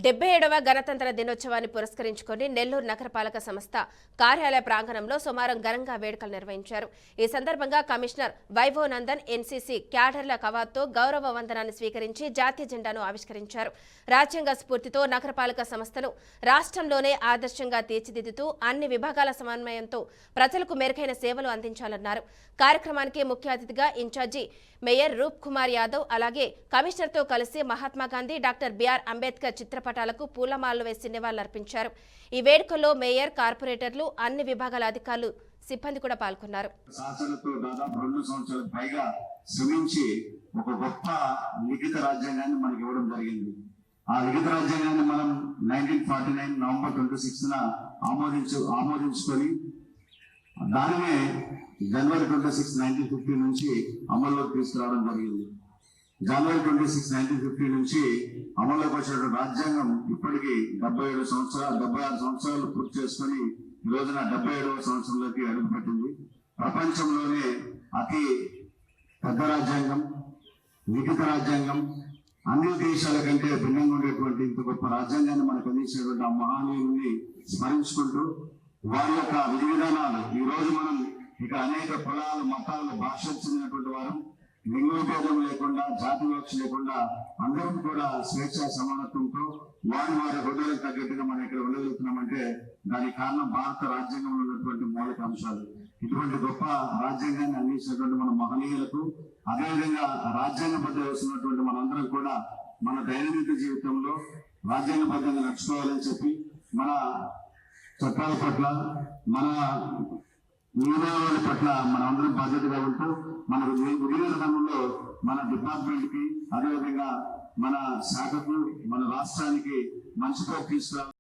77వ గణతంత్ర దినోత్సవాన్ని పురస్కరించుకొని నెల్లూరు నగరపాలక సంస్థ కార్యాలయ ప్రాంగణంలో సోమవారం ఘనంగా వేడుకలు నిర్వహించారు. ఈ సందర్భంగా కమిషనర్ వైభవ్ నందన్ ఎన్సీసీ క్యాడర్ల కవాతుతో గౌరవ వందనాన్ని స్వీకరించి జాతీయ జెండాను ఆవిష్కరించారు. రాజ్యాంగ స్ఫూర్తితో నగరపాలక సంస్థను రాష్ట్రంలోనే ఆదర్శంగా తీర్చిదిద్దుతూ అన్ని విభాగాల సమన్వయంతో ప్రజలకు మెరుగైన సేవలు అందించాలన్నారు. కార్యక్రమానికి ముఖ్య అతిథిగా ఇన్ఛార్జి మేయర్ రూప్ కుమార్ యాదవ్ అలాగే కమిషనర్తో కలిసి మహాత్మాగాంధీ, డాక్టర్ బిఆర్ అంబేద్కర్ చిత్రపటాలకు పూలమాలలు వేసి నివాళులర్పించారు. ఈ వేడుకల్లో మేయర్, కార్పొరేటర్లు, అన్ని విభాగాల అధికారులు, సిబ్బంది కూడా పాల్గొన్నారు. శాసనతో దాదాపు 2 సంవత్సరాలకు పైగా శ్రమించి ఒక గొప్ప లిఖిత రాజ్యాంగాన్ని మనకి ఇవ్వడం జరిగింది. ఆ లిఖిత రాజ్యాంగాన్ని మనం 1949 నవంబర్ 26న ఆమోదించుకొని దానినే జనవరి 26, 1950 నుంచి అమల్లోకి తీసుకురావడం జరిగింది. జనవరి 26, 1950 నుంచి అమల్లోకి వచ్చిన రాజ్యాంగం ఇప్పటికీ 76 సంవత్సరాలు పూర్తి చేసుకుని ఈ రోజున 77వ సంవత్సరంలోకి అడుగుపెట్టింది. ప్రపంచంలోనే అతి పెద్ద రాజ్యాంగం, లిఖిత రాజ్యాంగం, అన్ని దేశాల కంటే భిన్నంగా ఉండేటువంటి ఇంత గొప్ప రాజ్యాంగాన్ని మనకు అందించినటువంటి ఆ మహానీయుల్ని స్మరించుకుంటూ వారి యొక్క విధి విధానాలు ఈ రోజు మనం ఇక అనేక కులాలు, మతాలు, భాషలు చెందినటువంటి వారు లింగోపేదం లేకుండా, జాతి వివక్ష లేకుండా అందరం కూడా స్వేచ్ఛ సమానత్వంతో వారి హృదయాలకు తగ్గట్టుగా మనం ఇక్కడ ఉండగలుగుతున్నామంటే దానికి కారణం భారత రాజ్యాంగంలో ఉన్నటువంటి మౌలిక అంశాలు. ఇటువంటి గొప్ప రాజ్యాంగాన్ని అందించినటువంటి మన మహనీయులకు, అదేవిధంగా రాజ్యాంగబద్ధ వస్తున్నటువంటి మనందరం కూడా మన దైనందిన జీవితంలో రాజ్యాంగబద్ధంగా నడుచుకోవాలని చెప్పి మన చట్టాల పట్ల, మన నియమావళి పట్ల మన అందరం బాధ్యతగా ఉంటూ మన వినియోగంలో మన డిపార్ట్మెంట్ కి, అదేవిధంగా మన శాఖకు, మన రాష్ట్రానికి మంచి పేరు తీసుకురావాలి.